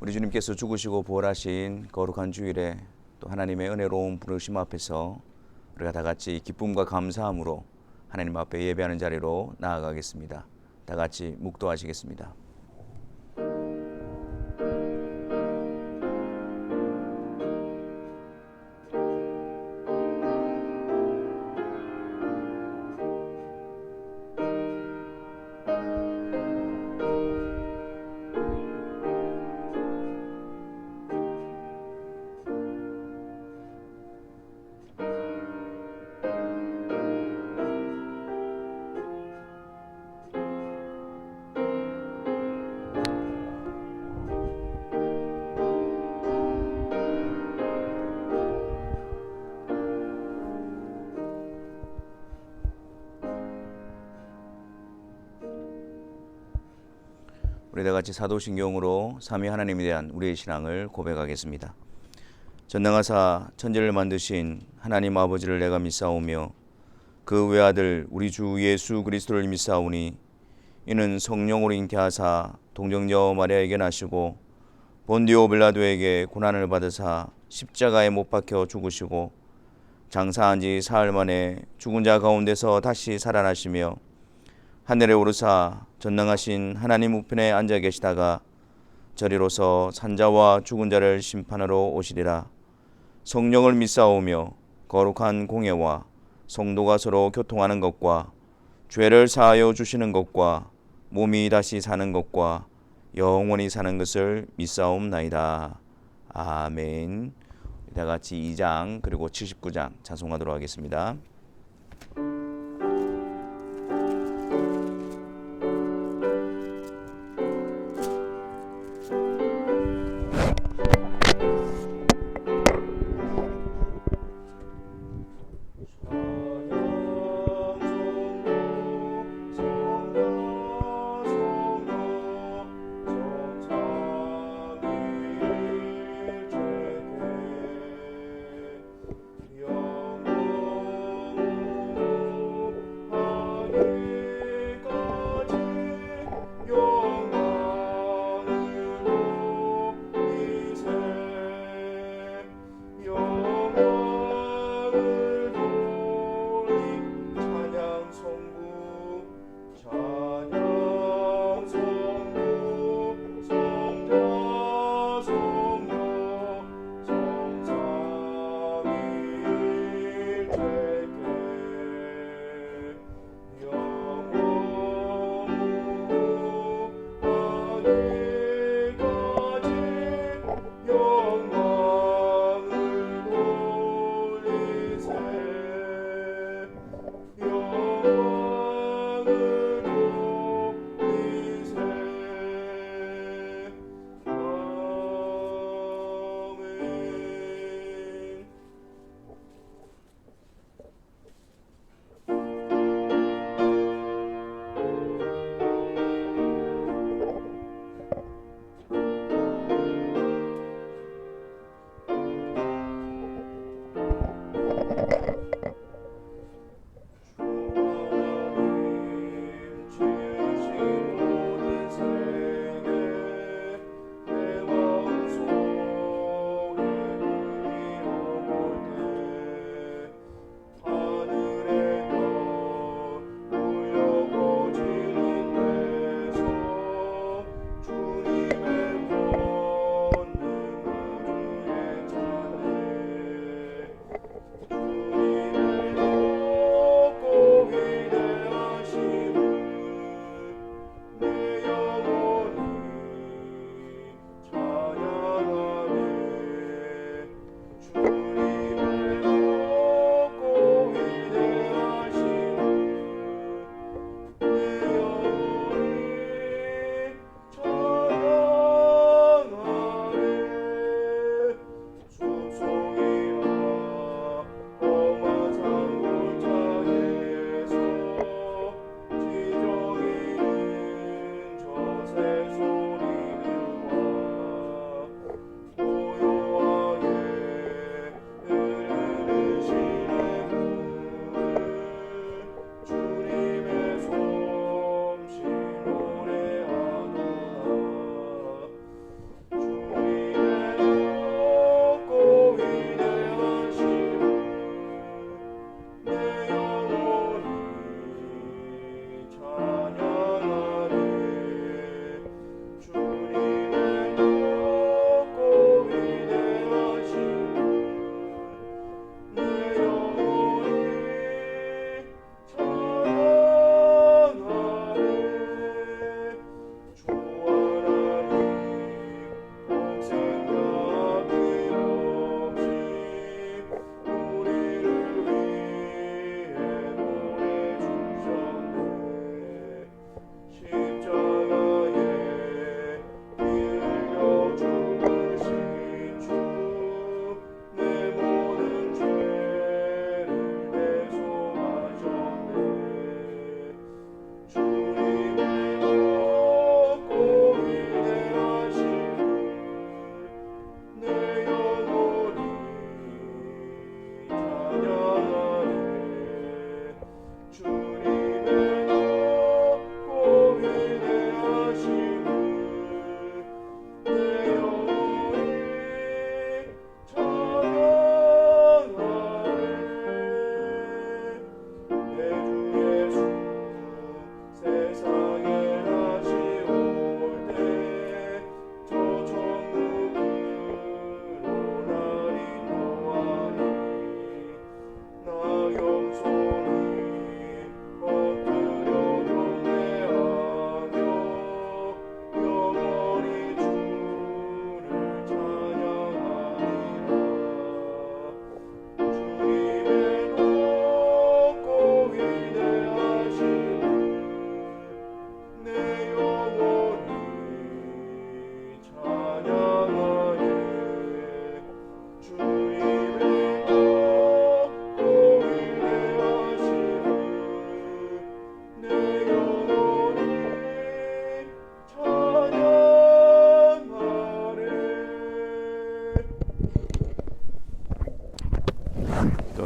우리 주님께서 죽으시고 부활하신 거룩한 주일에 또 하나님의 은혜로운 부르심 앞에서 우리가 다 같이 기쁨과 감사함으로 하나님 앞에 예배하는 자리로 나아가겠습니다. 다 같이 묵도하시겠습니다. 우리 다 같이 사도신경으로 삼위 하나님에 대한 우리의 신앙을 고백하겠습니다. 전능하사 천지를 만드신 하나님 아버지를 내가 믿사오며 그 외아들 우리 주 예수 그리스도를 믿사오니 이는 성령으로 잉태하사 동정녀 마리아에게 나시고 본디오 빌라도에게 고난을 받으사 십자가에 못 박혀 죽으시고 장사한 지 사흘 만에 죽은 자 가운데서 다시 살아나시며 하늘에 오르사 전능하신 하나님 우편에 앉아 계시다가 저리로서 산자와 죽은 자를 심판하러 오시리라. 성령을 믿사오며 거룩한 공예와 성도가 서로 교통하는 것과 죄를 사하여 주시는 것과 몸이 다시 사는 것과 영원히 사는 것을 믿사옵나이다. 아멘. 다 같이 2장 그리고 79장 찬송하도록 하겠습니다.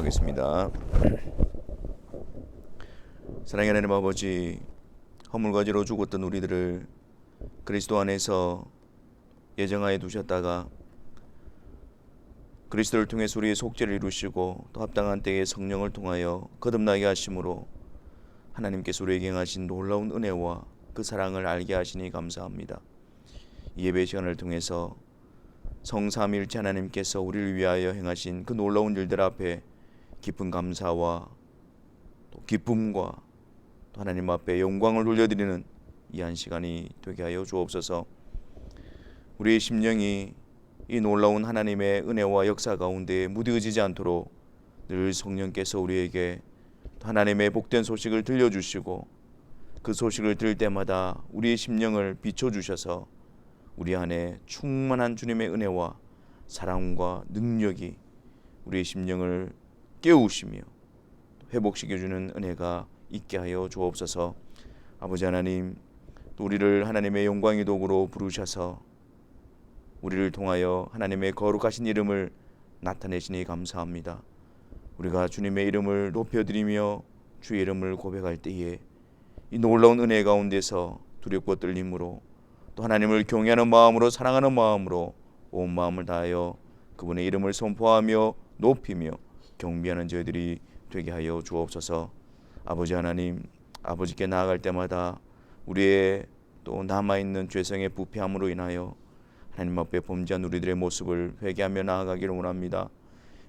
기도하겠습니다. 사랑의 하나님 아버지, 허물과지로 죽었던 우리들을 그리스도 안에서 예정하여 두셨다가 그리스도를 통해서 우리의 속죄를 이루시고 또 합당한 때에 성령을 통하여 거듭나게 하심으로 하나님께서 우리에게 행하신 놀라운 은혜와 그 사랑을 알게 하시니 감사합니다. 이 예배 시간을 통해서 성삼위일체 하나님께서 우리를 위하여 행하신 그 놀라운 일들 앞에 깊은 감사와 또 기쁨과 또 하나님 앞에 영광을 돌려드리는 이 한 시간이 되게 하여 주옵소서. 우리의 심령이 이 놀라운 하나님의 은혜와 역사 가운데 무뎌지지 않도록 늘 성령께서 우리에게 하나님의 복된 소식을 들려주시고 그 소식을 들을 때마다 우리의 심령을 비춰주셔서 우리 안에 충만한 주님의 은혜와 사랑과 능력이 우리의 심령을 깨우시며 회복시켜주는 은혜가 있게 하여 주옵소서. 아버지 하나님, 또 우리를 하나님의 영광의 도구로 부르셔서 우리를 통하여 하나님의 거룩하신 이름을 나타내시니 감사합니다. 우리가 주님의 이름을 높여드리며 주의 이름을 고백할 때에 이 놀라운 은혜 가운데서 두렵고 떨림으로 또 하나님을 경외하는 마음으로 사랑하는 마음으로 온 마음을 다하여 그분의 이름을 선포하며 높이며 경배하는 저희들이 되게 하여 주옵소서. 아버지 하나님, 아버지께 나아갈 때마다 우리의 또 남아있는 죄성의 부패함으로 인하여 하나님 앞에 범죄한 우리들의 모습을 회개하며 나아가기를 원합니다.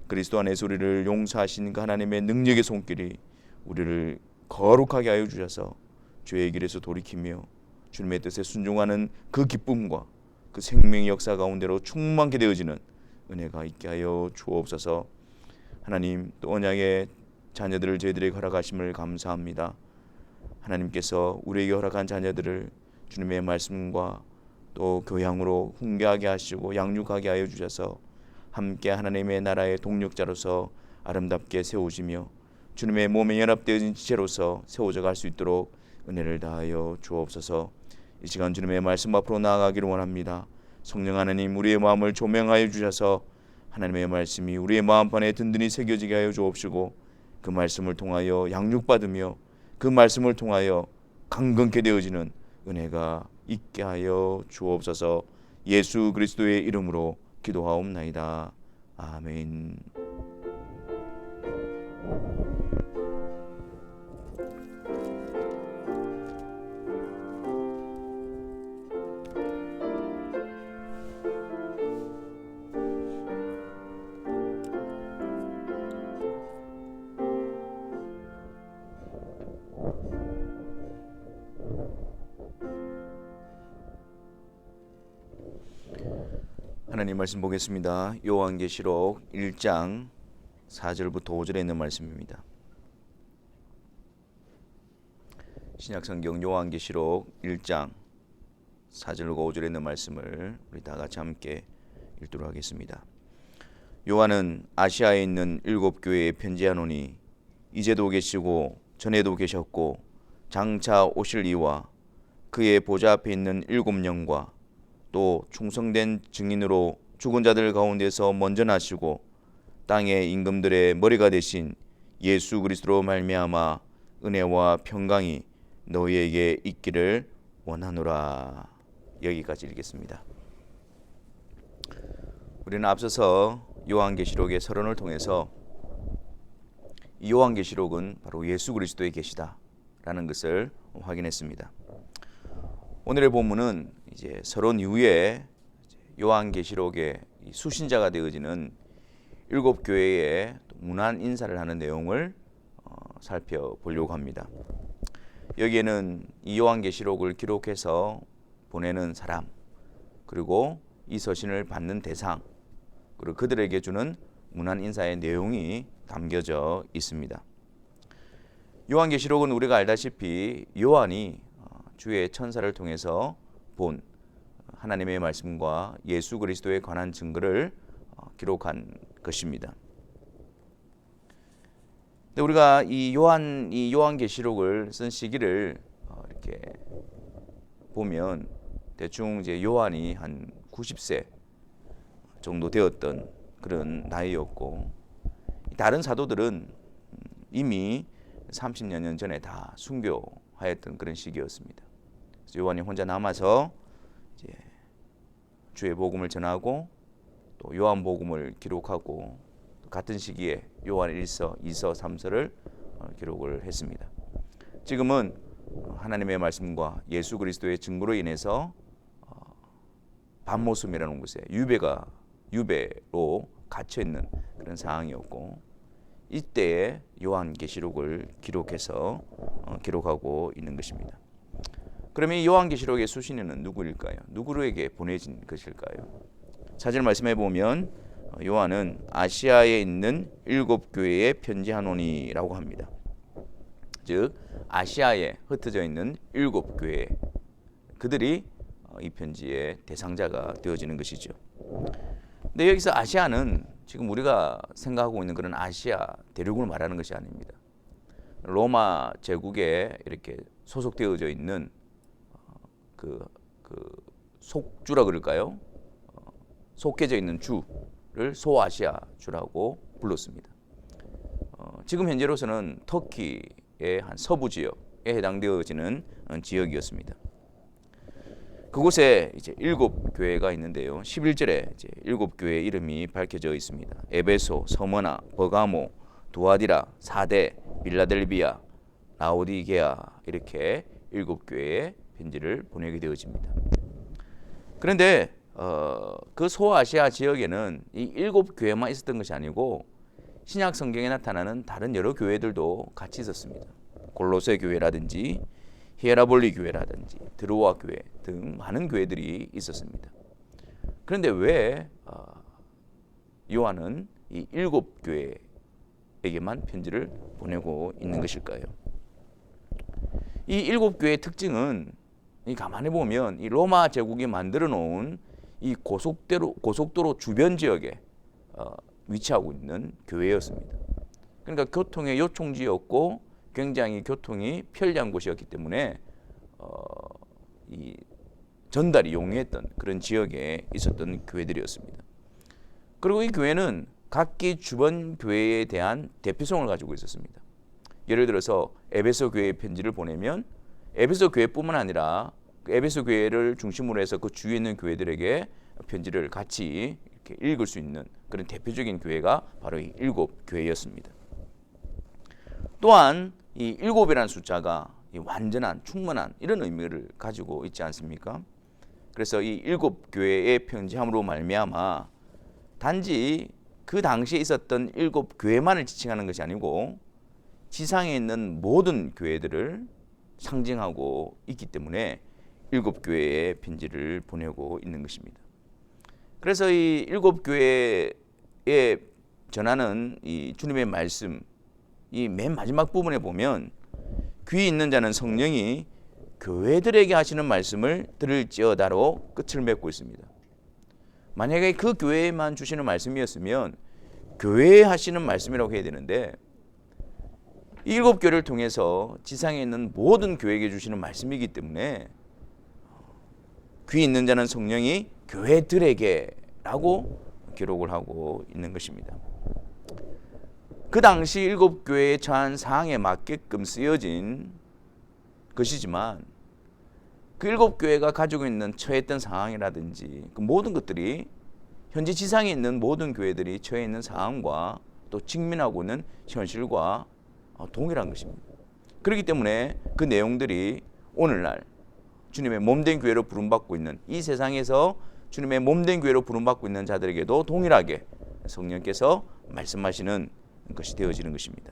그리스도 안에서 우리를 용서하신 그 하나님의 능력의 손길이 우리를 거룩하게 하여 주셔서 죄의 길에서 돌이키며 주님의 뜻에 순종하는 그 기쁨과 그 생명의 역사 가운데로 충만케 되어지는 은혜가 있게 하여 주옵소서. 하나님, 또 언약의 자녀들을 저희들에게 허락하심을 감사합니다. 하나님께서 우리에게 허락한 자녀들을 주님의 말씀과 또 교양으로 훈계하게 하시고 양육하게 하여 주셔서 함께 하나님의 나라의 동력자로서 아름답게 세우시며 주님의 몸에 연합되어진 지체로서 세워져 갈 수 있도록 은혜를 다하여 주옵소서. 이 시간 주님의 말씀 앞으로 나아가기를 원합니다. 성령 하나님, 우리의 마음을 조명하여 주셔서 하나님의 말씀이 우리의 마음판에 든든히 새겨지게 하여 주옵시고 그 말씀을 통하여 양육받으며 그 말씀을 통하여 강건케 되어지는 은혜가 있게 하여 주옵소서. 예수 그리스도의 이름으로 기도하옵나이다. 아멘. 하나님 말씀 보겠습니다. 요한계시록 1장 4절부터 5절에 있는 말씀입니다. 신약성경 요한계시록 1장 4절과 5절에 있는 말씀을 우리 다 같이 함께 읽도록 하겠습니다. 요한은 아시아에 있는 7교회에 편지하노니 이제도 계시고 전에도 계셨고 장차 오실 이와 그의 보좌 앞에 있는 7영과 또 충성된 증인으로 죽은 자들 가운데서 먼저 나시고 땅의 임금들의 머리가 되신 예수 그리스도로 말미암아 은혜와 평강이 너희에게 있기를 원하노라. 여기까지 읽겠습니다. 우리는 앞서서 요한계시록의 서론을 통해서 이 요한계시록은 바로 예수 그리스도의 계시다라는 것을 확인했습니다. 오늘의 본문은 이제 서론 이후에 요한계시록의 수신자가 되어지는 7교회에 문안 인사를 하는 내용을 살펴보려고 합니다. 여기에는 이 요한계시록을 기록해서 보내는 사람, 그리고 이 서신을 받는 대상, 그리고 그들에게 주는 문안 인사의 내용이 담겨져 있습니다. 요한계시록은 우리가 알다시피 요한이 주의 천사를 통해서 본 하나님의 말씀과 예수 그리스도에 관한 증거를 기록한 것입니다. 근데 우리가 이 요한계시록을 쓴 시기를 이렇게 보면 대충 이제 요한이 한 90세 정도 되었던 그런 나이였고, 다른 사도들은 이미 30여 년 전에 다 순교하였던 그런 시기였습니다. 그래서 요한이 혼자 남아서 이제 주의 복음을 전하고 또 요한복음을 기록하고 같은 시기에 요한 1서, 2서, 3서를 기록을 했습니다. 지금은 하나님의 말씀과 예수 그리스도의 증거로 인해서 반모섬이라는 곳에 유배로 갇혀 있는 그런 상황이었고, 이때에 요한계시록을 기록해서 기록하고 있는 것입니다. 그러면 이 요한계시록의 수신인은 누구일까요? 누구에게 보내진 것일까요? 4절 말씀해 보면 요한은 아시아에 있는 7교회에 편지하노니라고 합니다. 즉 아시아에 흩어져 있는 7교회, 그들이 이 편지의 대상자가 되어지는 것이죠. 근데 여기서 아시아는 지금 우리가 생각하고 있는 그런 아시아 대륙을 말하는 것이 아닙니다. 로마 제국에 이렇게 소속되어져 있는 그 속주라 그럴까요? 속해져 있는 주를 소아시아 주라고 불렀습니다. 지금 현재로서는 터키의 한 서부 지역에 해당되어지는 지역이었습니다. 그곳에 이제 7교회가 있는데요. 11절에 이제 7교회 이름이 밝혀져 있습니다. 에베소, 서머나, 버가모, 두아디라, 사데, 빌라델비아, 라오디게아, 이렇게 7교회에 편지를 보내게 되어집니다. 그런데 그 소아시아 지역에는 이 7교회만 있었던 것이 아니고 신약 성경에 나타나는 다른 여러 교회들도 같이 있었습니다. 골로새 교회라든지 히에라볼리 교회라든지 드로아 교회 등 많은 교회들이 있었습니다. 그런데 왜 요한은 이 7교회에게만 편지를 보내고 있는 것일까요? 이 7교회의 특징은 가만히 보면 이 로마 제국이 만들어 놓은 이 고속도로 주변 지역에 위치하고 있는 교회였습니다. 그러니까 교통의 요충지였고 굉장히 교통이 편리한 곳이었기 때문에 이 전달이 용이했던 그런 지역에 있었던 교회들이었습니다. 그리고 이 교회는 각기 주변 교회에 대한 대표성을 가지고 있었습니다. 예를 들어서 에베소 교회에 편지를 보내면 에베소 교회뿐만 아니라 그 에베소 교회를 중심으로 해서 그 주위에 있는 교회들에게 편지를 같이 이렇게 읽을 수 있는 그런 대표적인 교회가 바로 이 7교회였습니다. 또한 이 7이라는 숫자가 이 완전한, 충만한 이런 의미를 가지고 있지 않습니까? 그래서 이 7교회의 편지함으로 말미암아 단지 그 당시에 있었던 7교회만을 지칭하는 것이 아니고 지상에 있는 모든 교회들을 상징하고 있기 때문에 7교회에 편지를 보내고 있는 것입니다. 그래서 이 7교회에 전하는 이 주님의 말씀, 이 맨 마지막 부분에 보면 귀 있는 자는 성령이 교회들에게 하시는 말씀을 들을지어다로 끝을 맺고 있습니다. 만약에 그 교회에만 주시는 말씀이었으면 교회에 하시는 말씀이라고 해야 되는데 이 7교회를 통해서 지상에 있는 모든 교회에게 주시는 말씀이기 때문에 귀 있는 자는 성령이 교회들에게라고 기록을 하고 있는 것입니다. 그 당시 7교회에 처한 상황에 맞게끔 쓰여진 것이지만 그 7교회가 가지고 있는 처했던 상황이라든지 그 모든 것들이 현재 지상에 있는 모든 교회들이 처해 있는 상황과 또 직면하고 있는 현실과 동일한 것입니다. 그렇기 때문에 그 내용들이 오늘날 주님의 몸된 교회로 부름받고 있는 이 세상에서 주님의 몸된 교회로 부름받고 있는 자들에게도 동일하게 성령께서 말씀하시는 것이 되어지는 것입니다.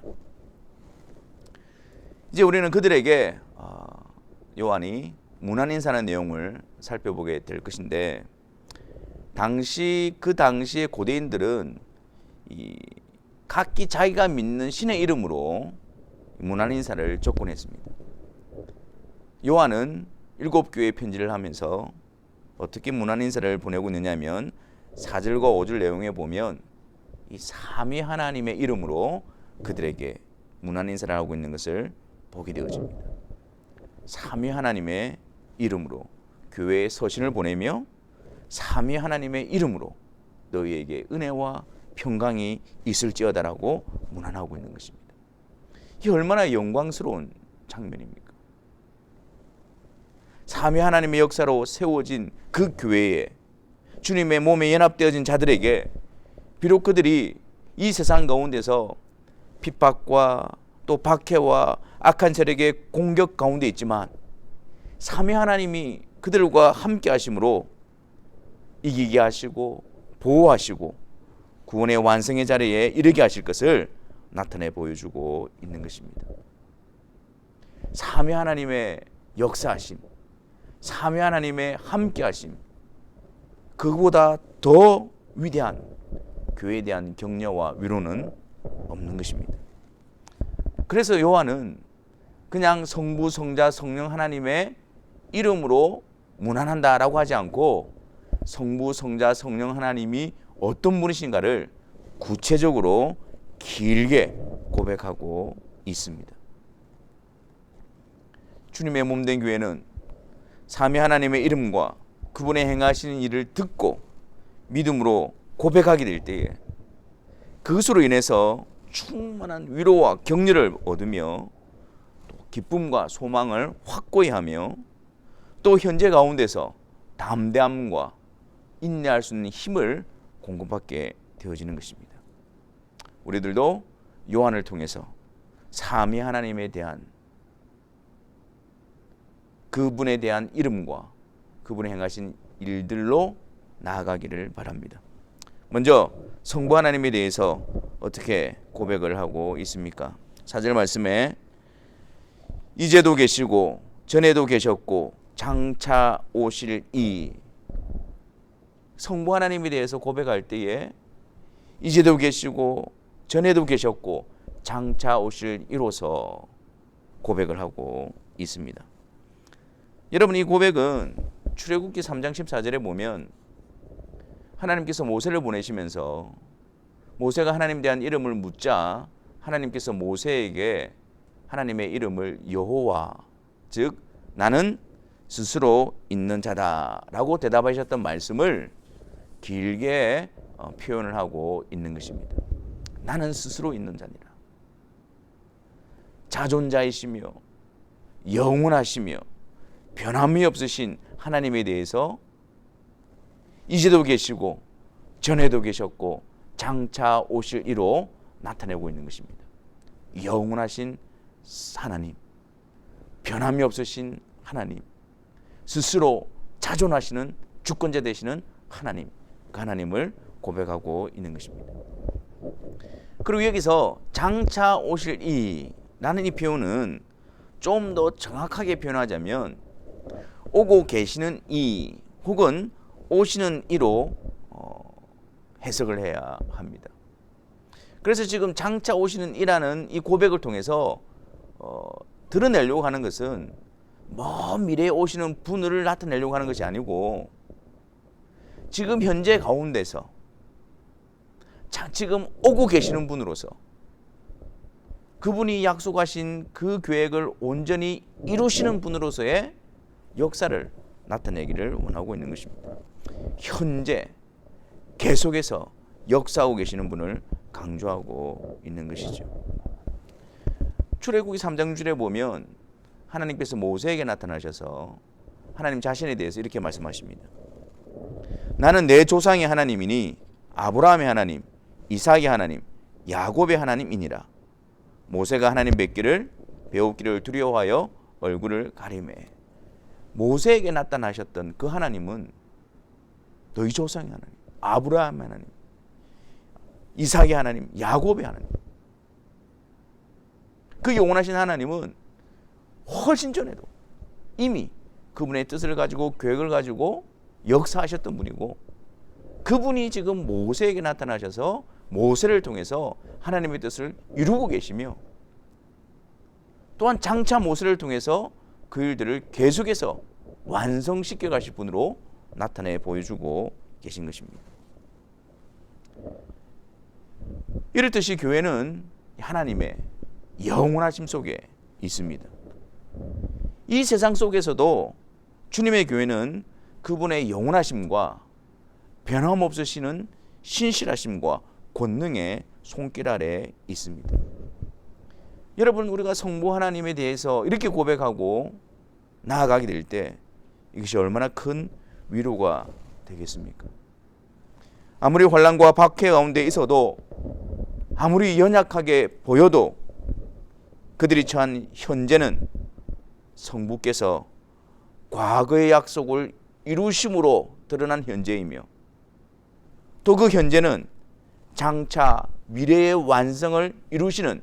이제 우리는 그들에게 요한이 문안 인사하는 내용을 살펴보게 될 것인데 그 당시의 고대인들은 각기 자기가 믿는 신의 이름으로 문안 인사를 접근했습니다. 요한은 7교회에 편지를 하면서 어떻게 문안 인사를 보내고 있느냐면 4절과 5절 내용에 보면 이 삼위 하나님의 이름으로 그들에게 문안 인사를 하고 있는 것을 보게 되어집니다. 삼위 하나님의 이름으로 교회에 서신을 보내며 삼위 하나님의 이름으로 너희에게 은혜와 평강이 있을지어다라고 문안하고 있는 것입니다. 이게 얼마나 영광스러운 장면입니까? 삼위 하나님의 역사로 세워진 그 교회에 주님의 몸에 연합되어진 자들에게 비록 그들이 이 세상 가운데서 핍박과 또 박해와 악한 세력의 공격 가운데 있지만 삼위 하나님이 그들과 함께 하심으로 이기게 하시고 보호하시고 구원의 완성의 자리에 이르게 하실 것을 나타내 보여주고 있는 것입니다. 삼위 하나님의 역사하심, 삼위 하나님의 함께하심, 그보다 더 위대한 교회에 대한 격려와 위로는 없는 것입니다. 그래서 요한은 그냥 성부, 성자, 성령 하나님의 이름으로 문안한다라고 하지 않고 성부, 성자, 성령 하나님이 어떤 분이신가를 구체적으로 길게 고백하고 있습니다. 주님의 몸된 교회는 삼위 하나님의 이름과 그분의 행하시는 일을 듣고 믿음으로 고백하게 될 때에 그것으로 인해서 충만한 위로와 격려를 얻으며 또 기쁨과 소망을 확고히 하며 또 현재 가운데서 담대함과 인내할 수 있는 힘을 공급받게 되어지는 것입니다. 우리들도 요한을 통해서 삼위 하나님에 대한 그분에 대한 이름과 그분의 행하신 일들로 나아가기를 바랍니다. 먼저 성부 하나님에 대해서 어떻게 고백을 하고 있습니까? 4절 말씀에 이제도 계시고 전에도 계셨고 장차 오실 이, 성부 하나님에 대해서 고백할 때에 이제도 계시고 전에도 계셨고 장차 오실 이로서 고백을 하고 있습니다. 여러분, 이 고백은 출애굽기 3장 14절에 보면 하나님께서 모세를 보내시면서 모세가 하나님에 대한 이름을 묻자 하나님께서 모세에게 하나님의 이름을 여호와, 즉 나는 스스로 있는 자다라고 대답하셨던 말씀을 길게 표현을 하고 있는 것입니다. 나는 스스로 있는 자니라. 자존자이시며 영원하시며 변함이 없으신 하나님에 대해서 이제도 계시고 전에도 계셨고 장차 오실 이로 나타내고 있는 것입니다. 영원하신 하나님, 변함이 없으신 하나님, 스스로 자존하시는 주권자 되시는 하나님, 그 하나님을 고백하고 있는 것입니다. 그리고 여기서 장차 오실 이라는 이 표현은 좀 더 정확하게 표현하자면 오고 계시는 이 혹은 오시는 이로 해석을 해야 합니다. 그래서 지금 장차 오시는 이라는 이 고백을 통해서 드러내려고 하는 것은 먼 미래에 오시는 분을 나타내려고 하는 것이 아니고 지금 현재 가운데서 지금 오고 계시는 분으로서 그분이 약속하신 그 계획을 온전히 이루시는 분으로서의 역사를 나타내기를 원하고 있는 것입니다. 현재 계속해서 역사하고 계시는 분을 강조하고 있는 것이죠. 출애굽기 3장 6절에 보면 하나님께서 모세에게 나타나셔서 하나님 자신에 대해서 이렇게 말씀하십니다. 나는 내 조상의 하나님이니 아브라함의 하나님, 이삭의 하나님, 야곱의 하나님이니라. 모세가 하나님 뵙기를 배우기를 두려워하여 얼굴을 가리매. 모세에게 나타나셨던 그 하나님은 너희 조상의 하나님, 아브라함의 하나님, 이삭의 하나님, 야곱의 하나님. 그 영원하신 하나님은 훨씬 전에도 이미 그분의 뜻을 가지고 계획을 가지고 역사하셨던 분이고 그분이 지금 모세에게 나타나셔서 모세를 통해서 하나님의 뜻을 이루고 계시며 또한 장차 모세를 통해서 그 일들을 계속해서 완성시켜 가실 분으로 나타내 보여주고 계신 것입니다. 이렇듯이 교회는 하나님의 영원하심 속에 있습니다. 이 세상 속에서도 주님의 교회는 그분의 영원하심과 변함없으시는 신실하심과 권능의 손길 아래 있습니다. 여러분, 우리가 성부 하나님에 대해서 이렇게 고백하고 나아가게 될 때 이것이 얼마나 큰 위로가 되겠습니까? 아무리 환난과 박해 가운데 있어도, 아무리 연약하게 보여도 그들이 처한 현재는 성부께서 과거의 약속을 이루심으로 드러난 현재이며, 또 그 현재는 장차 미래의 완성을 이루시는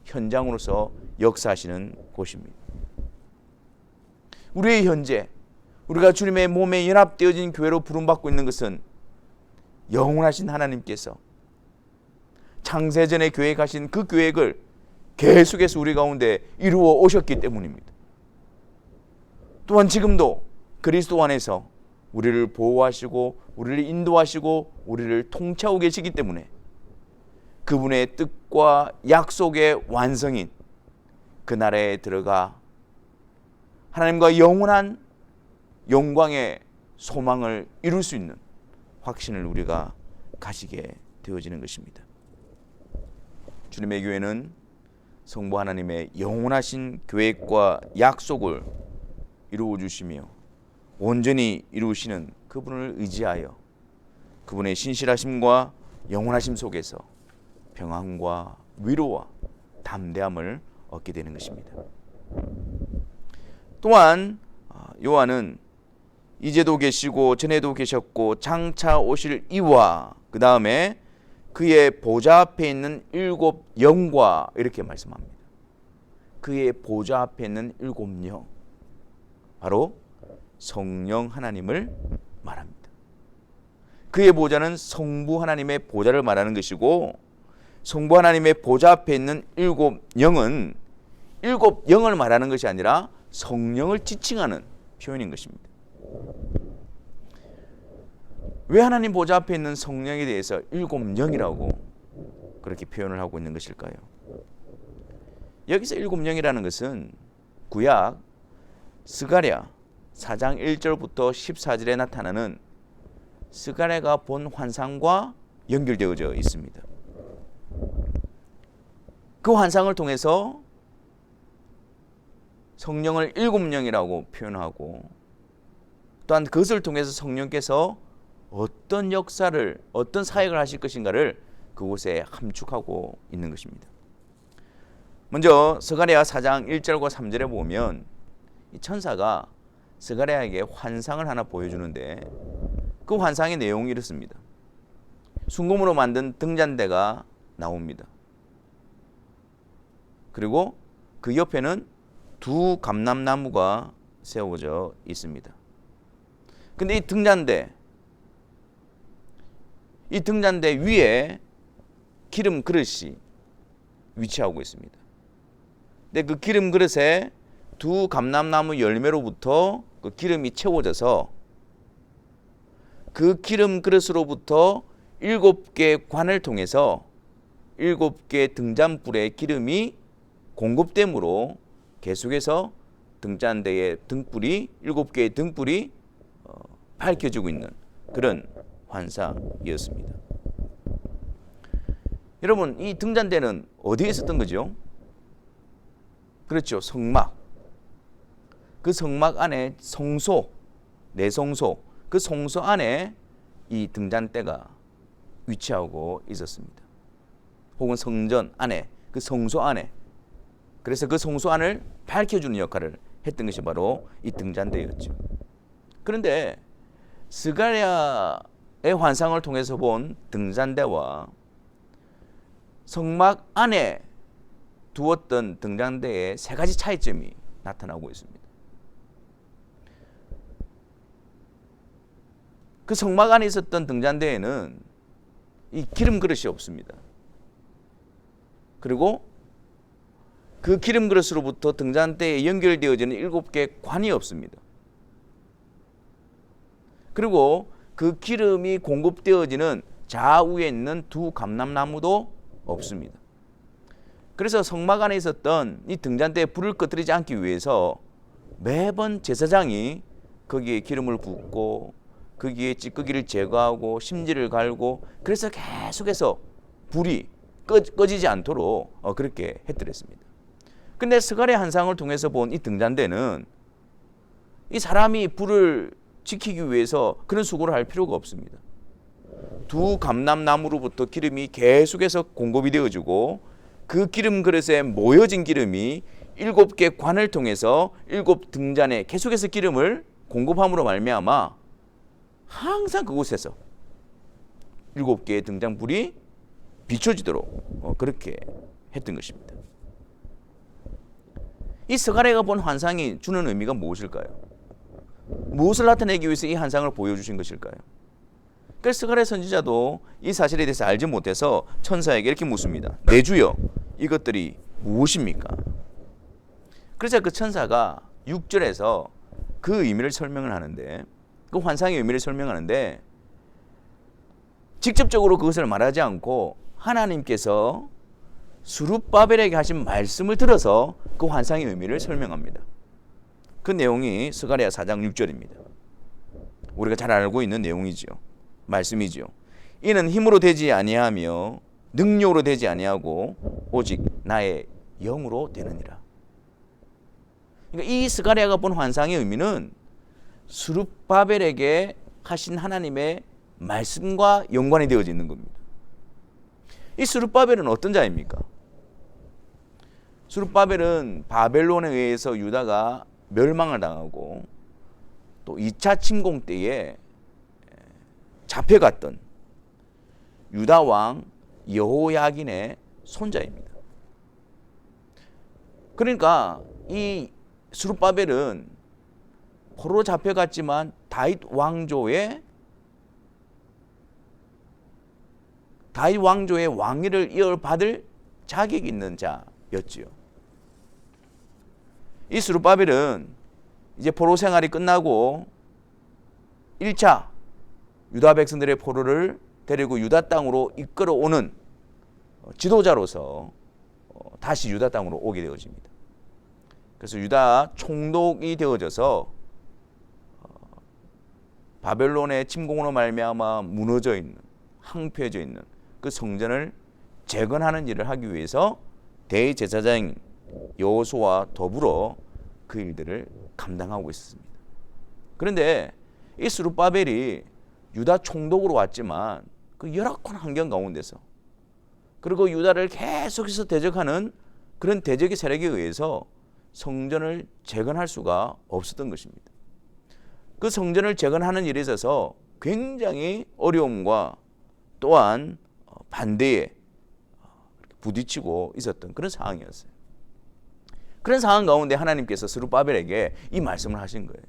현장으로서 역사하시는 곳입니다. 우리의 현재, 우리가 주님의 몸에 연합되어진 교회로 부름받고 있는 것은 영원하신 하나님께서 창세전에 계획하신 그 계획을 계속해서 우리 가운데 이루어 오셨기 때문입니다. 또한 지금도 그리스도 안에서 우리를 보호하시고 우리를 인도하시고 우리를 통치하고 계시기 때문에 그분의 뜻과 약속의 완성인 그 나라에 들어가 하나님과 영원한 영광의 소망을 이룰 수 있는 확신을 우리가 가지게 되어지는 것입니다. 주님의 교회는 성부 하나님의 영원하신 계획과 약속을 이루어 주시며 온전히 이루시는 그분을 의지하여 그분의 신실하심과 영원하심 속에서 평안과 위로와 담대함을 얻게 되는 것입니다. 또한 요한은 이제도 계시고 전에도 계셨고 장차 오실 이와 그 다음에 그의 보좌 앞에 있는 일곱 영과 이렇게 말씀합니다. 그의 보좌 앞에 있는 일곱 영, 바로 성령 하나님을 말합니다. 그의 보좌는 성부 하나님의 보좌를 말하는 것이고, 성부 하나님의 보좌 앞에 있는 일곱 영은 일곱 영을 말하는 것이 아니라 성령을 지칭하는 표현인 것입니다. 왜 하나님 보좌 앞에 있는 성령에 대해서 일곱 영이라고 그렇게 표현을 하고 있는 것일까요? 여기서 일곱 영이라는 것은 구약 스가랴 4장 1절부터 14절에 나타나는 스가랴가 본 환상과 연결되어져 있습니다. 그 환상을 통해서 성령을 일곱 영이라고 표현하고, 또한 그것을 통해서 성령께서 어떤 역사를, 어떤 사역을 하실 것인가를 그곳에 함축하고 있는 것입니다. 먼저 스가랴 4장 1절과 3절에 보면 이 천사가 스가랴에게 환상을 하나 보여주는데, 그 환상의 내용이 이렇습니다. 순금으로 만든 등잔대가 나옵니다. 그리고 그 옆에는 두 감람나무가 세워져 있습니다. 근데 이 등잔대 위에 기름 그릇이 위치하고 있습니다. 근데 그 기름 그릇에 두 감람나무 열매로부터 그 기름이 채워져서 그 기름 그릇으로부터 7개 관을 통해서 7개 등잔불에 기름이 공급됨으로 계속해서 등잔대의 등불이 7개의 등불이 밝혀지고 있는 그런 환상이었습니다. 여러분, 이 등잔대는 어디에 있었던 거죠? 그렇죠, 성막. 그 성막 안에 성소, 내성소, 그 성소 안에 이 등잔대가 위치하고 있었습니다. 혹은 성전 안에, 그 성소 안에. 그래서 그 성소 안을 밝혀주는 역할을 했던 것이 바로 이 등잔대였죠. 그런데 스가랴의 환상을 통해서 본 등잔대와 성막 안에 두었던 등잔대에 세 가지 차이점이 나타나고 있습니다. 그 성막 안에 있었던 등잔대에는 이 기름 그릇이 없습니다. 그리고 그 기름 그릇으로부터 등잔대에 연결되어지는 7개의 관이 없습니다. 그리고 그 기름이 공급되어지는 좌우에 있는 두 감람나무도 없습니다. 그래서 성막 안에 있었던 이 등잔대에 불을 꺼뜨리지 않기 위해서 매번 제사장이 거기에 기름을 붓고 거기에 찌꺼기를 제거하고 심지를 갈고, 그래서 계속해서 불이 꺼지지 않도록 그렇게 했더랬습니다. 근데 스가랴 환상을 통해서 본 이 등잔대는 이 사람이 불을 지키기 위해서 그런 수고를 할 필요가 없습니다. 두 감람나무로부터 기름이 계속해서 공급이 되어지고 그 기름 그릇에 모여진 기름이 7개 관을 통해서 7 등잔에 계속해서 기름을 공급함으로 말미암아 항상 그곳에서 7개의 등잔 불이 비춰지도록 그렇게 했던 것입니다. 이 스가랴가 본 환상이 주는 의미가 무엇일까요? 무엇을 나타내기 위해서 이 환상을 보여주신 것일까요? 그래서 스가랴 선지자도 이 사실에 대해서 알지 못해서 천사에게 이렇게 묻습니다. 내 주여, 이것들이 무엇입니까? 그래서 그 천사가 6절에서 그 의미를 설명을 하는데, 그 환상의 의미를 설명하는데 직접적으로 그것을 말하지 않고 하나님께서 스룹바벨에게 하신 말씀을 들어서 그 환상의 의미를 설명합니다. 그 내용이 스가랴 4장 6절입니다. 우리가 잘 알고 있는 내용이지요. 말씀이지요. 이는 힘으로 되지 아니하며 능력으로 되지 아니하고 오직 나의 영으로 되느니라. 그러니까 이 스가랴가 본 환상의 의미는 스룹바벨에게 하신 하나님의 말씀과 연관이 되어져 있는 겁니다. 이 스룹바벨은 어떤 자입니까? 스룹바벨은 바벨론에 의해서 유다가 멸망을 당하고 또 2차 침공 때에 잡혀갔던 유다 왕 여호야긴의 손자입니다. 그러니까 이 스룹바벨은 포로로 잡혀갔지만 다윗 왕조의 왕위를 이어받을 자격이 있는 자였지요. 이 스룹바벨은 이제 포로 생활이 끝나고 1차 유다 백성들의 포로를 데리고 유다 땅으로 이끌어오는 지도자로서 다시 유다 땅으로 오게 되어집니다. 그래서 유다 총독이 되어져서 바벨론의 침공으로 말미암아 무너져 있는, 황폐해져 있는 그 성전을 재건하는 일을 하기 위해서 대제사장 여호수아와 더불어 그 일들을 감당하고 있습니다. 그런데 이 스룹바벨이 유다 총독으로 왔지만 그 열악한 환경 가운데서, 그리고 유다를 계속해서 대적하는 그런 대적의 세력에 의해서 성전을 재건할 수가 없었던 것입니다. 그 성전을 재건하는 일에 있어서 굉장히 어려움과 또한 반대에 부딪히고 있었던 그런 상황이었어요. 그런 상황 가운데 하나님께서 스룹바벨에게 이 말씀을 하신 거예요.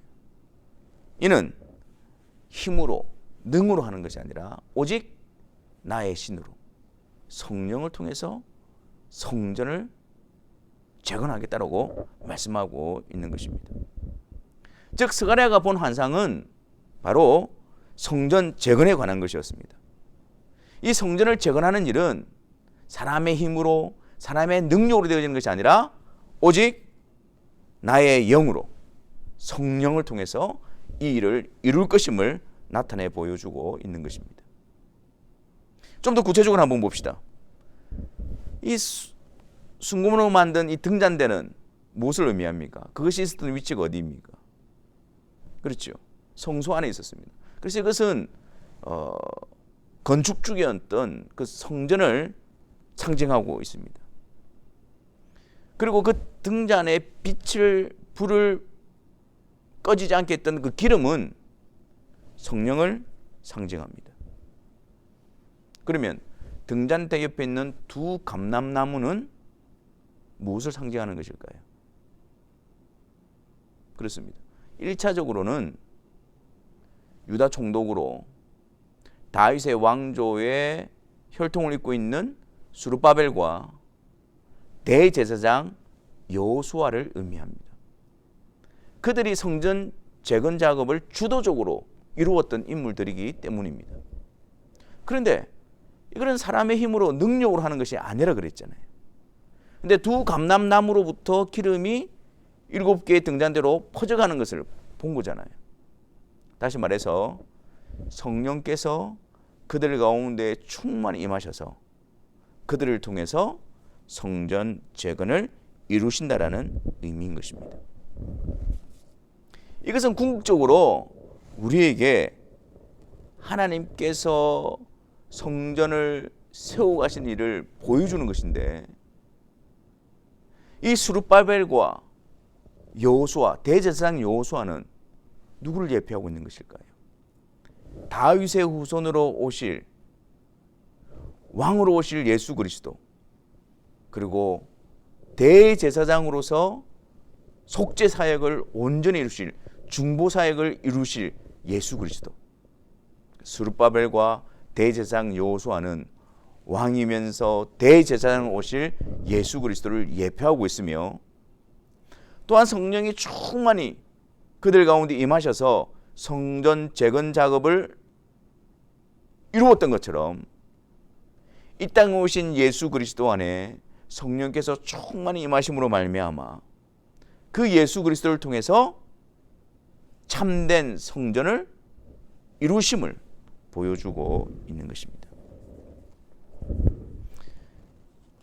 이는 힘으로 능으로 하는 것이 아니라 오직 나의 신으로 성령을 통해서 성전을 재건하겠다라고 말씀하고 있는 것입니다. 즉 스가랴가 본 환상은 바로 성전 재건에 관한 것이었습니다. 이 성전을 재건하는 일은 사람의 힘으로, 사람의 능력으로 되어지는 것이 아니라 오직 나의 영으로, 성령을 통해서 이 일을 이룰 것임을 나타내 보여주고 있는 것입니다. 좀 더 구체적으로 한번 봅시다. 이 순금으로 만든 이 등잔대는 무엇을 의미합니까? 그것이 있었던 위치가 어디입니까? 그렇죠. 성소 안에 있었습니다. 그래서 이것은 건축 중이었던 그 성전을 상징하고 있습니다. 그리고 그 등잔에 불을 꺼지지 않게 했던 그 기름은 성령을 상징합니다. 그러면 등잔대 옆에 있는 두 감람나무는 무엇을 상징하는 것일까요? 그렇습니다. 1차적으로는 유다 총독으로 다윗의 왕조의 혈통을 잇고 있는 스룹바벨과 대제사장 여호수아를 의미합니다. 그들이 성전 재건 작업을 주도적으로 이루었던 인물들이기 때문입니다. 그런데 이거는 사람의 힘으로 능력으로 하는 것이 아니라 그랬잖아요. 근데 두 감람나무로부터 기름이 7개의 등잔대로 퍼져가는 것을 본 거잖아요. 다시 말해서 성령께서 그들 가운데 충만히 임하셔서 그들을 통해서 성전 재건을 이루신다라는 의미인 것입니다. 이것은 궁극적으로 우리에게 하나님께서 성전을 세워가신 일을 보여주는 것인데, 이 스룹바벨과 여호수아, 대제사장 여호수아는 누구를 예표하고 있는 것일까요? 다윗의 후손으로 오실, 왕으로 오실 예수 그리스도, 그리고 대제사장으로서 속죄 사역을 온전히 이루실, 중보 사역을 이루실 예수 그리스도. 스룹바벨과 대제사장 여호수아는 왕이면서 대제사장 오실 예수 그리스도를 예표하고 있으며, 또한 성령이 충만히 그들 가운데 임하셔서 성전 재건 작업을 이루었던 것처럼, 이 땅에 오신 예수 그리스도 안에 성령께서 충만히 임하심으로 말미암아 그 예수 그리스도를 통해서 참된 성전을 이루심을 보여주고 있는 것입니다.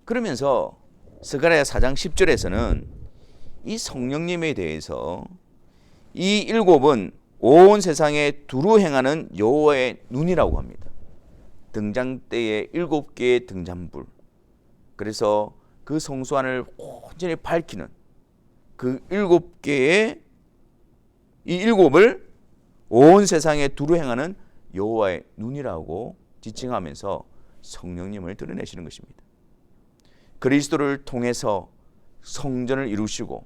그러면서 스가랴 4장 10절에서는 이 성령님에 대해서 이 일곱은 온 세상에 두루 행하는 여호와의 눈이라고 합니다. 등잔대에 7개의 등잔불, 그래서 그 성소안을 온전히 밝히는 그 7개의 이 일곱을 온 세상에 두루 행하는 여호와의 눈이라고 지칭하면서 성령님을 드러내시는 것입니다. 그리스도를 통해서 성전을 이루시고,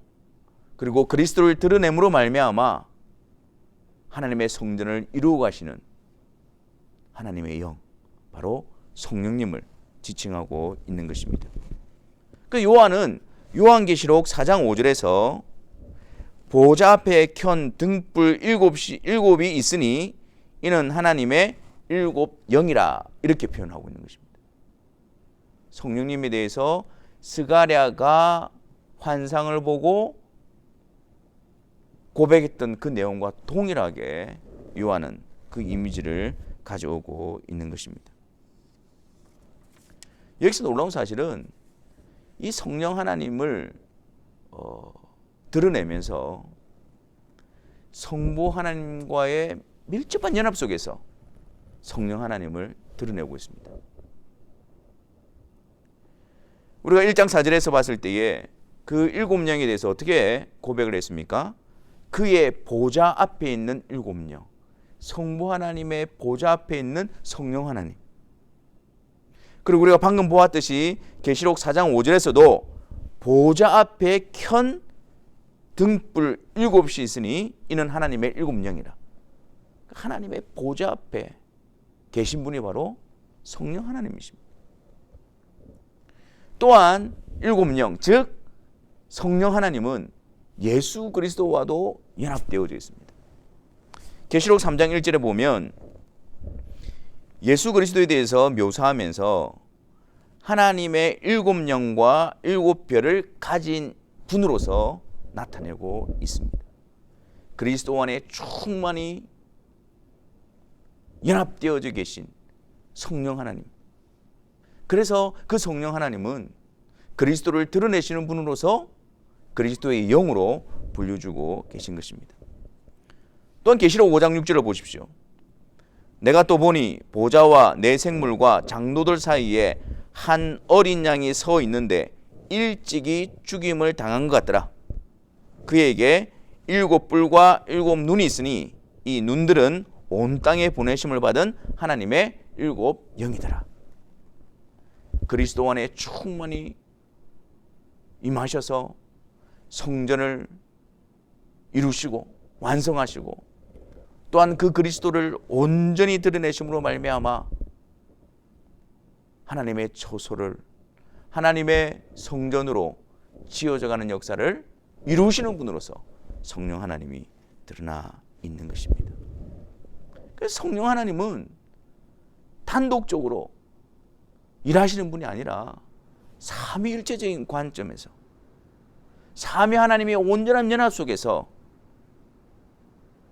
그리고 그리스도를 드러냄으로 말미암아 하나님의 성전을 이루어 가시는 하나님의 영, 바로 성령님을 지칭하고 있는 것입니다. 그 요한은 요한계시록 4장 5절에서 보좌 앞에 켠 등불 7이 있으니 이는 하나님의 7 영이라, 이렇게 표현하고 있는 것입니다. 성령님에 대해서 스가랴가 환상을 보고 고백했던 그 내용과 동일하게 요한은 그 이미지를 가져오고 있는 것입니다. 여기서 놀라운 사실은 이 성령 하나님을 드러내면서 성부 하나님과의 밀접한 연합 속에서 성령 하나님을 드러내고 있습니다. 우리가 1장 4절에서 봤을 때에 그 7영에 대해서 어떻게 고백을 했습니까? 그의 보좌 앞에 있는 7영, 성부 하나님의 보좌 앞에 있는 성령 하나님. 그리고 우리가 방금 보았듯이 계시록 4장 5절에서도 보좌 앞에 켠 등불 7이 있으니 이는 하나님의 7영이라. 하나님의 보좌 앞에 계신 분이 바로 성령 하나님이십니다. 또한 7영, 즉 성령 하나님은 예수 그리스도와도 연합되어져 있습니다. 계시록 3장 1절에 보면 예수 그리스도에 대해서 묘사하면서 하나님의 7영과 7별을 가진 분으로서 나타내고 있습니다. 그리스도 안에 충만히 연합되어져 계신 성령 하나님. 그래서 그 성령 하나님은 그리스도를 드러내시는 분으로서 그리스도의 영으로 불려주고 계신 것입니다. 또한 계시록 5장 6절을 보십시오. 내가 또 보니 보좌와 내 생물과 장로들 사이에 한 어린 양이 서 있는데 일찍이 죽임을 당한 것 같더라. 그에게 7뿔과 7눈이 있으니 이 눈들은 온 땅에 보내심을 받은 하나님의 7영이더라. 그리스도 안에 충만히 임하셔서 성전을 이루시고 완성하시고, 또한 그 그리스도를 온전히 드러내심으로 말미암아 하나님의 처소를 하나님의 성전으로 지어져가는 역사를 이루시는 분으로서 성령 하나님이 드러나 있는 것입니다. 그래서 성령 하나님은 단독적으로 일하시는 분이 아니라 삼위일체적인 관점에서 삼위 하나님의 온전한 연합 속에서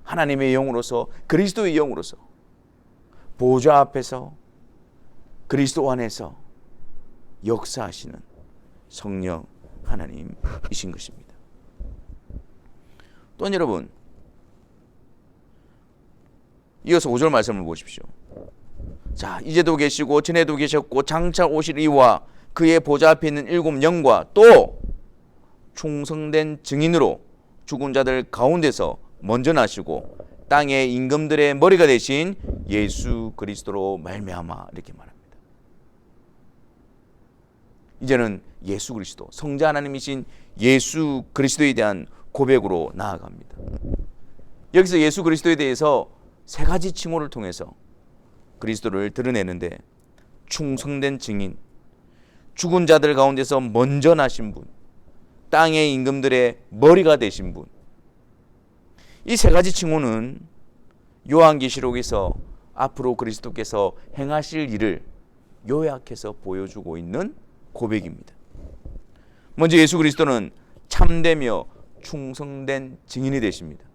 하나님의 영으로서, 그리스도의 영으로서 보좌 앞에서 그리스도 안에서 역사하시는 성령 하나님이신 것입니다. 또한 여러분, 이어서 5절 말씀을 보십시오. 자, 이제도 계시고 전에도 계셨고 장차 오실 이와 그의 보좌 앞에 있는 7 영과 또 충성된 증인으로 죽은 자들 가운데서 먼저 나시고 땅의 임금들의 머리가 되신 예수 그리스도로 말미암아, 이렇게 말합니다. 이제는 예수 그리스도, 성자 하나님이신 예수 그리스도에 대한 고백으로 나아갑니다. 여기서 예수 그리스도에 대해서 3가지 칭호를 통해서 그리스도를 드러내는데, 충성된 증인, 죽은 자들 가운데서 먼저 나신 분, 땅의 임금들의 머리가 되신 분, 이 3가지 칭호는 요한계시록에서 앞으로 그리스도께서 행하실 일을 요약해서 보여주고 있는 고백입니다. 먼저 예수 그리스도는 참되며 충성된 증인이 되십니다.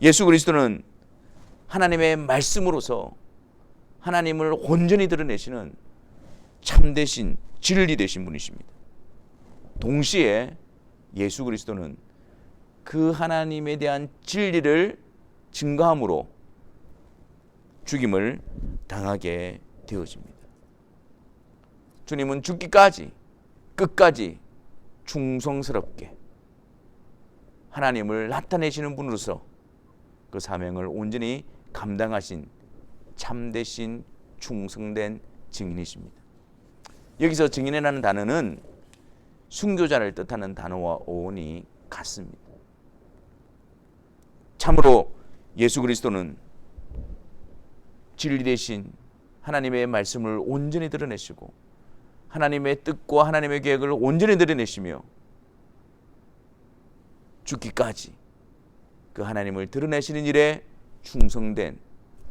예수 그리스도는 하나님의 말씀으로서 하나님을 온전히 드러내시는 참되신 진리 되신 분이십니다. 동시에 예수 그리스도는 그 하나님에 대한 진리를 증거함으로 죽임을 당하게 되어집니다. 주님은 죽기까지, 끝까지 충성스럽게 하나님을 나타내시는 분으로서 그 사명을 온전히 감당하신 참되신 충성된 증인이십니다. 여기서 증인이라는 단어는 순교자를 뜻하는 단어와 어원이 같습니다. 참으로 예수 그리스도는 진리 되신 하나님의 말씀을 온전히 드러내시고 하나님의 뜻과 하나님의 계획을 온전히 드러내시며 죽기까지 그 하나님을 드러내시는 일에 충성된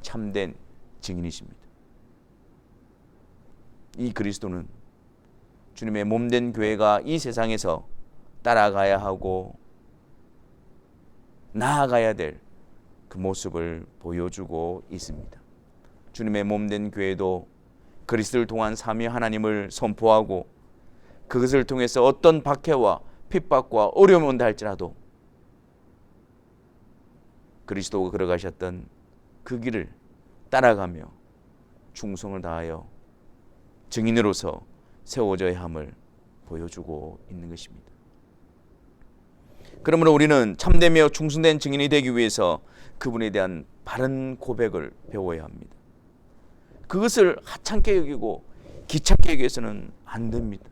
참된 증인이십니다. 이 그리스도는 주님의 몸된 교회가 이 세상에서 따라가야 하고 나아가야 될 그 모습을 보여주고 있습니다. 주님의 몸된 교회도 그리스도를 통한 삼위 하나님을 선포하고 그것을 통해서 어떤 박해와 핍박과 어려움이 온다 할지라도 그리스도가 걸어가셨던 그 길을 따라가며 충성을 다하여 증인으로서 세워져야 함을 보여주고 있는 것입니다. 그러므로 우리는 참되며 충성된 증인이 되기 위해서 그분에 대한 바른 고백을 배워야 합니다. 그것을 하찮게 여기고 귀찮게 여기서는 안 됩니다.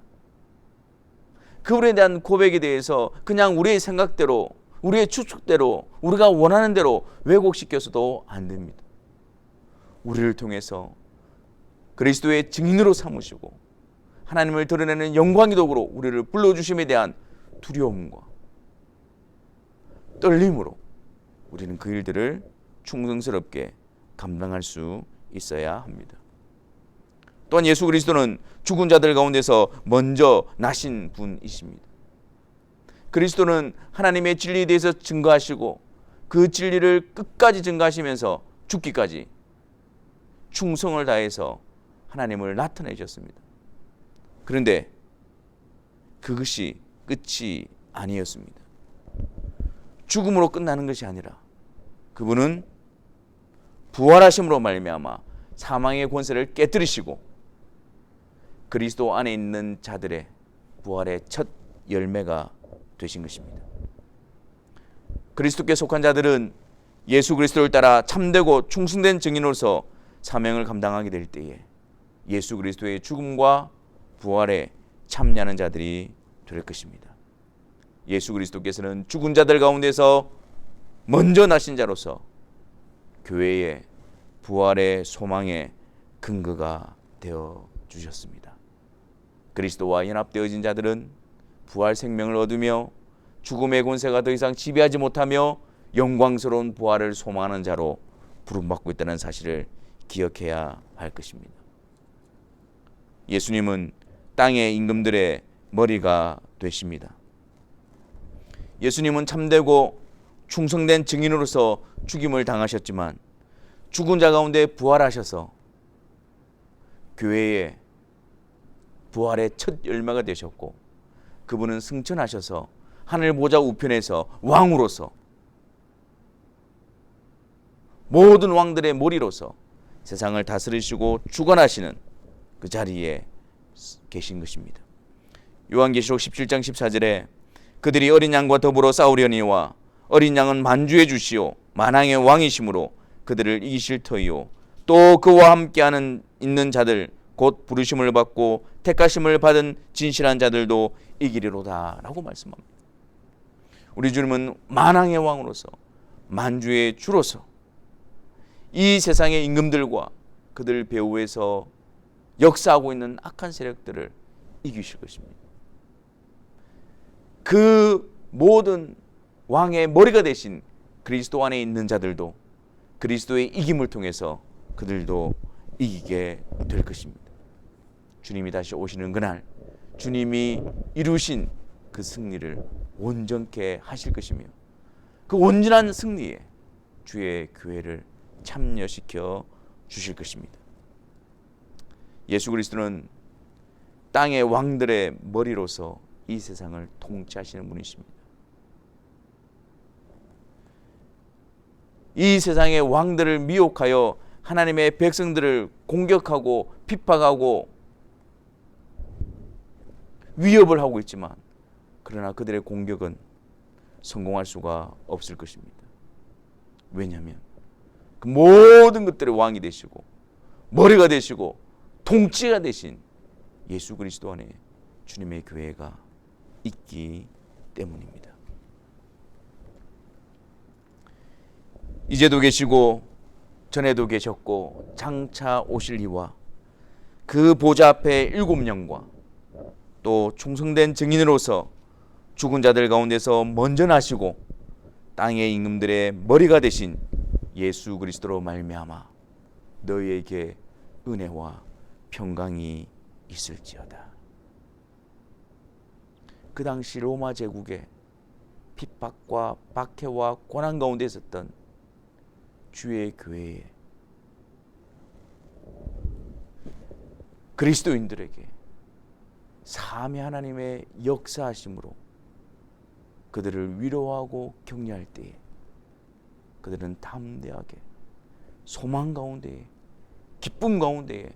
그분에 대한 고백에 대해서 그냥 우리의 생각대로, 우리의 추측대로, 우리가 원하는 대로 왜곡시켜서도 안 됩니다. 우리를 통해서 그리스도의 증인으로 삼으시고 하나님을 드러내는 영광의 도구로 우리를 불러주심에 대한 두려움과 떨림으로 우리는 그 일들을 충성스럽게 감당할 수 있어야 합니다. 또한 예수 그리스도는 죽은 자들 가운데서 먼저 나신 분이십니다. 그리스도는 하나님의 진리에 대해서 증거하시고 그 진리를 끝까지 증거하시면서 죽기까지 충성을 다해서 하나님을 나타내셨습니다. 그런데 그것이 끝이 아니었습니다. 죽음으로 끝나는 것이 아니라 그분은 부활하심으로 말미암아 사망의 권세를 깨뜨리시고 그리스도 안에 있는 자들의 부활의 첫 열매가 되신 것입니다. 그리스도께 속한 자들은 예수 그리스도를 따라 참되고 충성된 증인으로서 사명을 감당하게 될 때에 예수 그리스도의 죽음과 부활에 참여하는 자들이 될 것입니다. 예수 그리스도께서는 죽은 자들 가운데서 먼저 나신 자로서 교회의 부활의 소망의 근거가 되어 주셨습니다. 그리스도와 연합되어진 자들은 부활 생명을 얻으며 죽음의 권세가 더 이상 지배하지 못하며 영광스러운 부활을 소망하는 자로 부름받고 있다는 사실을 기억해야 할 것입니다. 예수님은 땅의 임금들의 머리가 되십니다. 예수님은 참되고 충성된 증인으로서 죽임을 당하셨지만 죽은 자 가운데 부활하셔서 교회의 부활의 첫 열매가 되셨고, 그분은 승천하셔서 하늘 보좌 우편에서 왕으로서 모든 왕들의 머리로서 세상을 다스리시고 주관하시는 그 자리에 계신 것입니다. 요한계시록 17장 14절에 그들이 어린 양과 더불어 싸우려니와 어린 양은 만주의 주시오 만왕의 왕이심으로 그들을 이기실 터이요 또 그와 함께하는 있는 자들 곧 부르심을 받고 택하심을 받은 진실한 자들도 이기리로다 라고 말씀합니다. 우리 주님은 만왕의 왕으로서 만주의 주로서 이 세상의 임금들과 그들 배후에서 역사하고 있는 악한 세력들을 이기실 것입니다. 그 모든 왕의 머리가 되신 그리스도 안에 있는 자들도 그리스도의 이김을 통해서 그들도 이기게 될 것입니다. 주님이 다시 오시는 그날 주님이 이루신 그 승리를 온전케 하실 것이며 그 온전한 승리에 주의 교회를 참여시켜 주실 것입니다. 예수 그리스도는 땅의 왕들의 머리로서 이 세상을 통치하시는 분이십니다. 이 세상의 왕들을 미혹하여 하나님의 백성들을 공격하고 핍박하고 위협을 하고 있지만, 그러나 그들의 공격은 성공할 수가 없을 것입니다. 왜냐하면 그 모든 것들의 왕이 되시고 머리가 되시고 통치가 되신 예수 그리스도 안에 주님의 교회가 있기 때문입니다. 이제도 계시고 전에도 계셨고 장차 오실 이와 그 보좌 앞에 7영과 또 충성된 증인으로서 죽은 자들 가운데서 먼저 나시고 땅의 임금들의 머리가 되신 예수 그리스도로 말미암아 너희에게 은혜와 평강이 있을지어다. 그 당시 로마 제국의 핍박과 박해와 고난 가운데 있었던 주의 교회에 그리스도인들에게 삼위 하나님의 역사하심으로 그들을 위로하고 격려할 때에 그들은 담대하게 소망 가운데에 기쁨 가운데에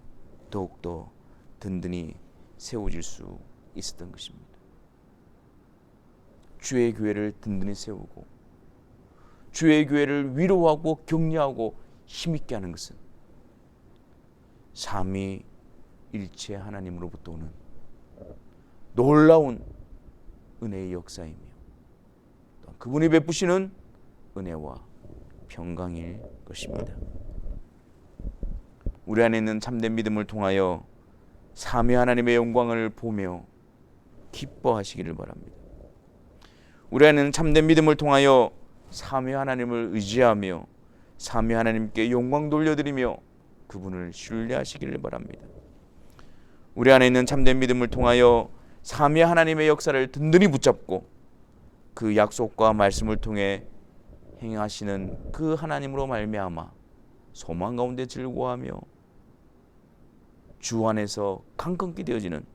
더욱더 든든히 세워질 수 있었던 것입니다. 주의 교회를 든든히 세우고 주의 교회를 위로하고 격려하고 힘있게 하는 것은 삼위일체 하나님으로부터 오는 놀라운 은혜의 역사이며 그분이 베푸시는 은혜와 평강일 것입니다. 우리 안에 있는 참된 믿음을 통하여 삼위 하나님의 영광을 보며 기뻐하시기를 바랍니다. 우리 안에 있는 참된 믿음을 통하여 삼위 하나님을 의지하며 삼위 하나님께 영광 돌려드리며 그분을 신뢰하시기를 바랍니다. 우리 안에 있는 참된 믿음을 통하여 삼위 하나님의 역사를 든든히 붙잡고 그 약속과 말씀을 통해 행하시는 그 하나님으로 말미암아 소망 가운데 즐거워하며 주 안에서 강건케 되어지는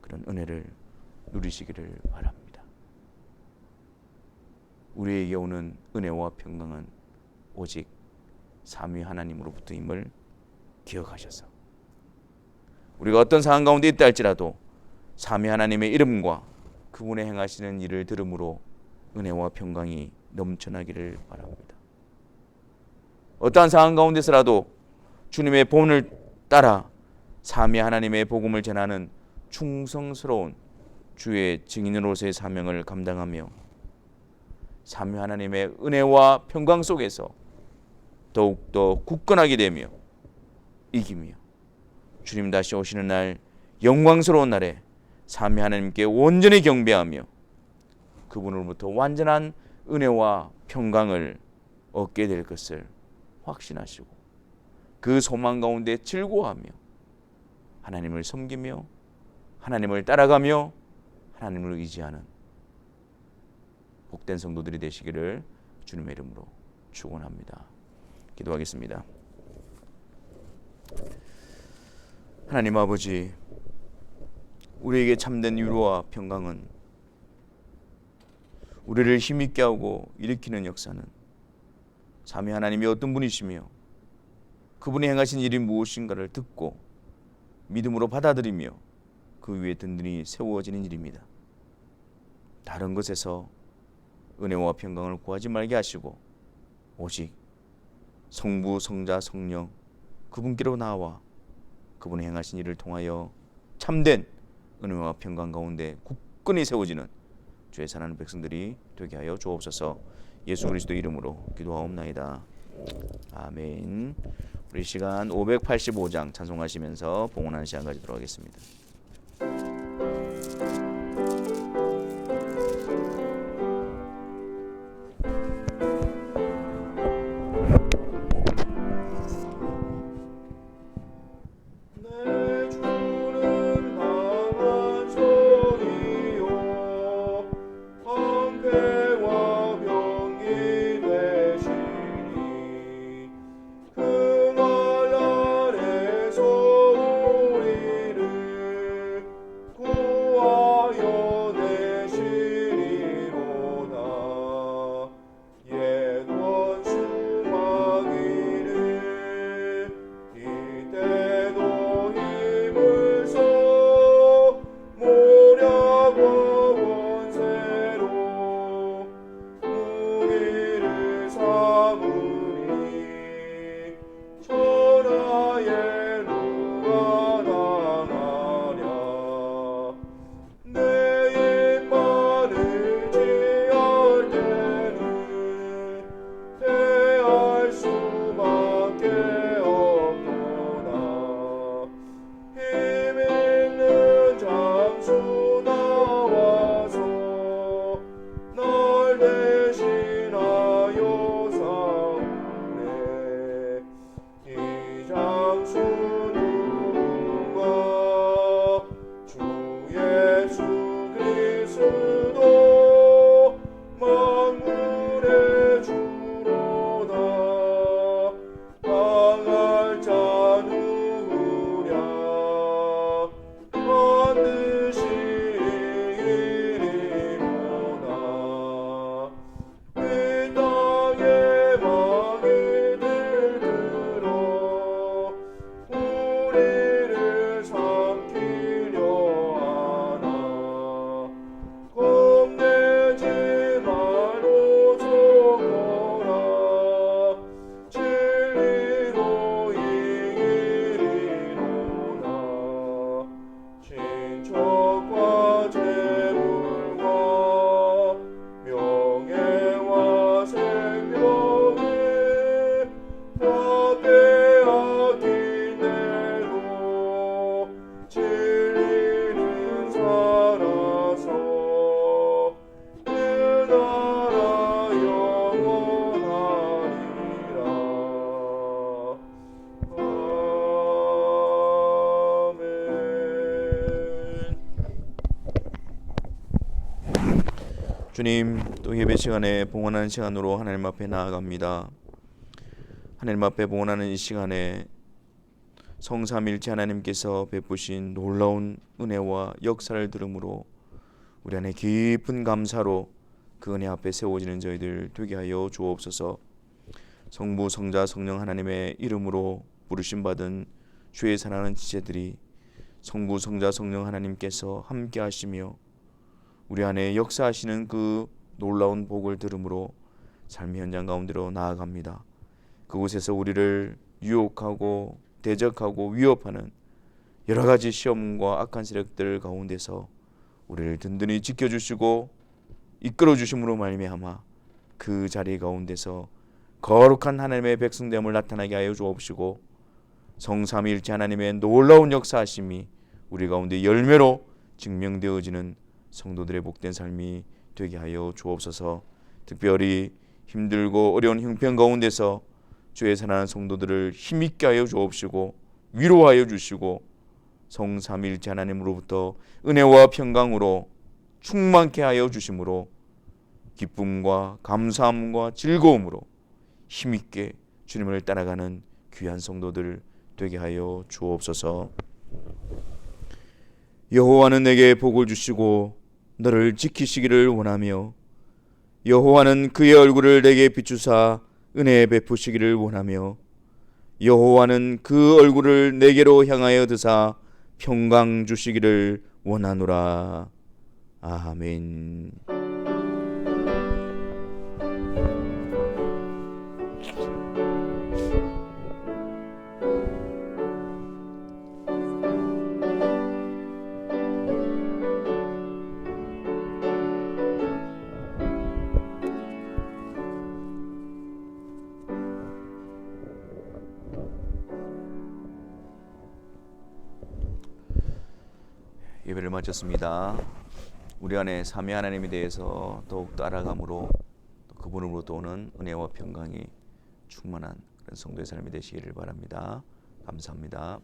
그런 은혜를 누리시기를 바랍니다. 우리에게 오는 은혜와 평강은 오직 삼위 하나님으로부터임을 기억하셔서 우리가 어떤 상황 가운데 있다 할지라도 삼위 하나님의 이름과 그분의 행하시는 일을 들음으로 은혜와 평강이 넘쳐나기를 바랍니다. 어떠한 상황 가운데서라도 주님의 본을 따라 삼위 하나님의 복음을 전하는 충성스러운 주의 증인으로서의 사명을 감당하며 삼위 하나님의 은혜와 평강 속에서 더욱더 굳건하게 되며 이기며 주님 다시 오시는 날 영광스러운 날에 삼위 하나님께 온전히 경배하며 그분으로부터 완전한 은혜와 평강을 얻게 될 것을 확신하시고 그 소망 가운데 즐거워하며 하나님을 섬기며 하나님을 따라가며 하나님을 의지하는 복된 성도들이 되시기를 주님의 이름으로 축원합니다. 기도하겠습니다. 하나님 아버지, 우리에게 참된 위로와 평강은 우리를 힘있게 하고 일으키는 역사는 삼위 하나님이 어떤 분이시며 그분이 행하신 일이 무엇인가를 듣고 믿음으로 받아들이며 그 위에 든든히 세워지는 일입니다. 다른 것에서 은혜와 평강을 구하지 말게 하시고 오직 성부, 성자, 성령 그분께로 나와 그분이 행하신 일을 통하여 참된 은혜와 평강 가운데 굳건히 세워지는 주의 사랑하는 백성들이 되게 하여 주옵소서. 예수 그리스도 이름으로 기도하옵나이다. 아멘. 우리 시간 585장 찬송하시면서 봉헌하는 시간 가지도록 하겠습니다. 주님, 또 예배 시간에 봉헌하는 시간으로 하나님 앞에 나아갑니다. 하나님 앞에 봉헌하는 이 시간에 성삼일체 하나님께서 베푸신 놀라운 은혜와 역사를 들음으로 우리 안에 깊은 감사로 그 은혜 앞에 세워지는 저희들 되게 하여 주옵소서. 성부, 성자, 성령 하나님의 이름으로 부르심 받은 주의 사랑하는 지체들이 성부, 성자, 성령 하나님께서 함께 하시며 우리 안에 역사하시는 그 놀라운 복을 들음으로 삶의 현장 가운데로 나아갑니다. 그곳에서 우리를 유혹하고 대적하고 위협하는 여러 가지 시험과 악한 세력들 가운데서 우리를 든든히 지켜주시고 이끌어주심으로 말미암아 그 자리 가운데서 거룩한 하나님의 백성됨을 나타나게 하여 주옵시고 성삼위일체 하나님의 놀라운 역사하심이 우리 가운데 열매로 증명되어지는 성도들의 복된 삶이 되게 하여 주옵소서. 특별히 힘들고 어려운 형편 가운데서 주의 사랑하는 성도들을 힘있게 하여 주옵시고 위로하여 주시고 성삼위일체 하나님으로부터 은혜와 평강으로 충만케 하여 주심으로 기쁨과 감사함과 즐거움으로 힘있게 주님을 따라가는 귀한 성도들 되게 하여 주옵소서. 여호와는 내게 복을 주시고 너를 지키시기를 원하며 여호와는 그의 얼굴을 내게 비추사 은혜 베푸시기를 원하며 여호와는 그 얼굴을 내게로 향하여 드사 평강 주시기를 원하노라. 아멘. 예배를 마쳤습니다. 우리 안에 삼위 하나님에 대해서 더욱 알아감으로 또 그분으로부터 오는 은혜와 평강이 충만한 그런 성도의 삶이 되시기를 바랍니다. 감사합니다.